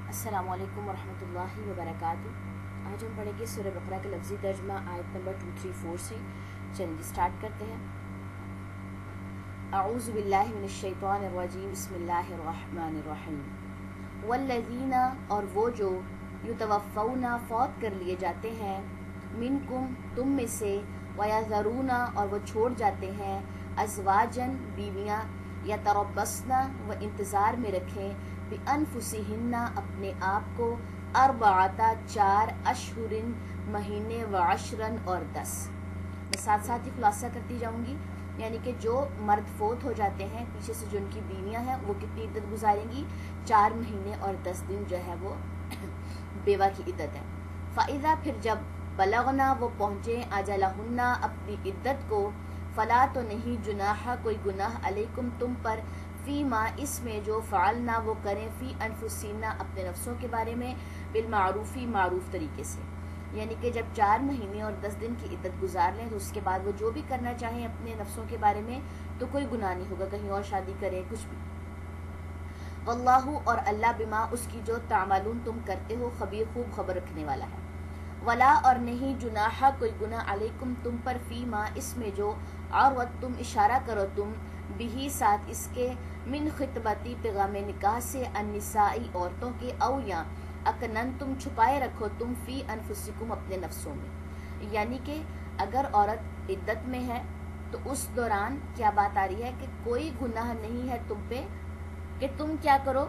السلام علیکم ورحمۃ اللہ وبرکاتہ۔ آج ہم پڑھیں گے سورہ بقرہ کا لفظی ترجمہ آیت نمبر 234 سے۔ چلیے اسٹارٹ کرتے ہیں۔ اعوذ باللہ من الشیطان الرجیم، بسم اللہ الرحمن الرحیم۔ والذین، اور وہ جو یتوفون، فوت کر لیے جاتے ہیں، منکم، تم میں سے، ویذرون، اور وہ چھوڑ جاتے ہیں، ازواجن، بیویاں، یتربصن، وہ انتظار میں رکھیں، بانفسہن، اپنے آپ کو، اربعۃ، 4 اشہر، مہینے، وعشرن، اور 10۔ میں ساتھ ساتھ ہی خلاصہ کرتی جاؤں گی، یعنی کہ جو مرد فوت ہو جاتے ہیں پیچھے سے، جو ان کی بیویاں ہیں، وہ کتنی عدت گزاریں گی؟ 4 مہینے اور 10 دن جو ہے وہ بیوہ کی عدت ہے۔ فَإِذَا، پھر جب، بلغنا، وہ پہنچے، اجلہن، اپنی عدت کو، فلا، تو نہیں، جناح، کوئی گناہ، علیکم، تم پر، فی ما، اس میں، جو فعلنا، وہ کریں، فی انفسہن، اپنے نفسوں کے بارے میں، بالمعروفی، معروف طریقے سے۔ یعنی کہ جب 4 مہینے اور 10 دن کی عدت گزار لیں تو اس کے بعد وہ جو بھی کرنا چاہیں اپنے نفسوں کے بارے میں تو کوئی گناہ نہیں ہوگا، کہیں اور شادی کریں، کچھ بھی۔ واللہ، اور اللہ، بما، اس کی جو تعملون، تم کرتے ہو، خبیر، خوب خبر رکھنے والا ہے۔ ولا، اور نہیں، جناح، کوئی گناہ، علیکم، تم پر، فی ما، اس میں، جو عرض، تم اشارہ کرو تم، بھی، ساتھ اس کے، من خطبتی، پیغام نکاح سے، النسائی، عورتوں کے، او، یا، اکنن، تم چھپائے رکھو تم، فی انفسکم، اپنے نفسوں میں۔ یعنی کہ اگر عورت عدت میں ہے تو اس دوران کیا بات آ رہی ہے کہ کوئی گناہ نہیں ہے تم پہ کہ تم کیا کرو،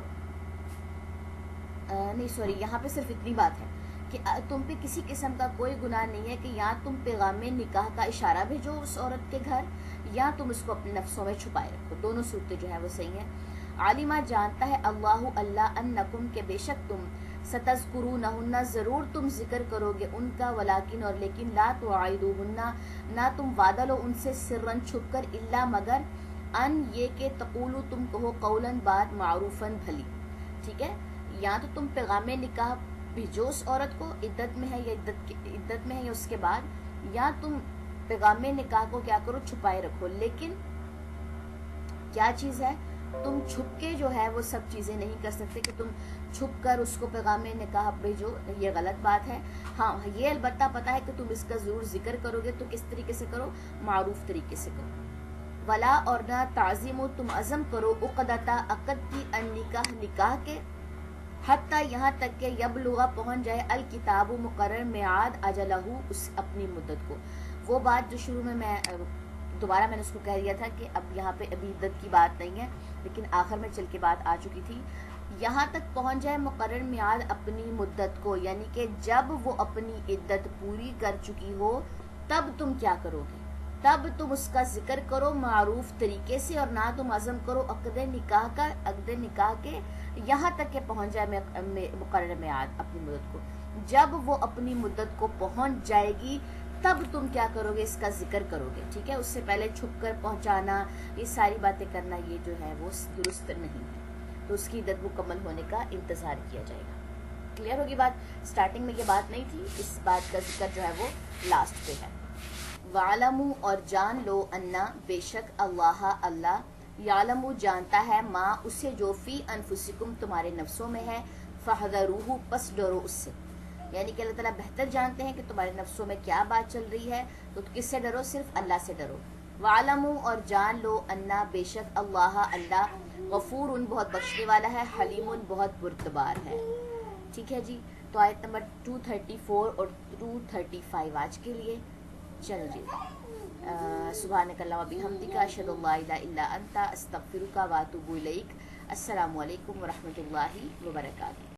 نہیں سوری، یہاں پہ صرف اتنی بات ہے کہ تم پہ کسی قسم کا کوئی گناہ نہیں ہے کہ یا تم پیغام نکاح کا اشارہ بھیجو اس عورت کے گھر، یا تم اس کو اپنے نفسوں میں چھپائے رکھو، دونوں صورتیں جو ہے وہ صحیح ہیں۔ عالمہ، جانتا ہے، اللہ، انکم، کہ بے شک تم، ستذکرونہن، ضرور تم ذکر کرو گے ان کا، ولیکن، اور لیکن، لا تواعدوہن، نہ تم وعدہ لو ان سے، سرن، چھپ کر، الا، مگر، ان، یہ کہ، تقولو، تم کہو، قولاً، بات، معروفاً، بھلی، ٹھیک ہے۔ یا تو تم پیغام نکاح بھیجو اس عورت کو، عدت میں ہے یا عدت میں ہے یا اس کے بعد، یا تم پیغام نکاح کو کیا کرو، چھپائے رکھو۔ لیکن کیا چیز ہے، تم چھپ کے جو ہے وہ سب چیزیں نہیں کر سکتے کہ تم چھپ کر اس کو پیغام نکاح بھیجو، یہ غلط بات ہے۔ ہاں، یہ البتہ پتہ ہے کہ تم اس کا ضرور ذکر کرو گے، تو کس طریقے سے کرو؟ معروف طریقے سے کرو۔ ولا، اور نہ، تعظیم، تم عزم کرو، عقدۃ، عقد کی، النکاح، نکاح کے، حتیٰ، یہاں تک کہ، یبلغ، پہنچ جائے، الکتاب، مقرر، میعاد، اجلہ، اس اپنی مدت کو۔ وہ بات جو شروع میں دوبارہ میں نے اس کو کہہ دیا تھا کہ اب یہاں پہ ابھی عدت کی بات نہیں ہے، لیکن آخر میں چل کے بات آ چکی تھی۔ یہاں تک پہنچ جائے، مقرر میعاد، اپنی مدت کو، یعنی کہ جب وہ اپنی عدت پوری کر چکی ہو تب تم کیا کرو گے؟ تب تم اس کا ذکر کرو معروف طریقے سے، اور نہ تم عزم کرو عقد نکاح کا، عقد نکاح کے، یہاں تک کہ پہنچ جائے مقرر میعاد، اپنی مدت کو۔ جب وہ اپنی مدت کو پہنچ جائے گی تب تم کیا کرو گے؟ اس کا ذکر کرو گے، ٹھیک ہے۔ اس سے پہلے چھپ کر پہنچانا، یہ ساری باتیں کرنا، یہ جو ہے وہ درست نہیں ہے، تو اس کی عدت مکمل ہونے کا انتظار کیا جائے گا۔ کلیئر ہوگی بات؟ اسٹارٹنگ میں یہ بات نہیں تھی، اس بات کا ذکر جو ہے وہ لاسٹ پہ ہے۔ وَعْلَمُوا، اور جان لو، اَنَّ، بے شک، اللہ، یعلم، جانتا ہے، ما، اسے، جو، فی انفسکم، تمہارے نفسوں میں ہے، فَاحْذَرُوهُ، پس ڈرو اس سے۔ یعنی کہ اللہ تعالیٰ بہتر جانتے ہیں کہ تمہارے نفسوں میں کیا بات چل رہی ہے، تو کس سے ڈرو؟ صرف اللہ سے ڈرو۔ وَعْلَمُوا، اور جان لو، اَنَّ، بے شک، اللہ، غفور، بہت بخشنے والا ہے، حلیم، بہت بردبار ہے۔ ٹھیک ہے جی، تو آیت نمبر 234 اور 235 آج کے لیے۔ چلو جی، سبحانک اللہم و بحمدک، اشہد ان لا الہ الا انت، استغفرک و اتوب الیک۔ السلام علیکم ورحمۃ اللہ وبرکاتہ۔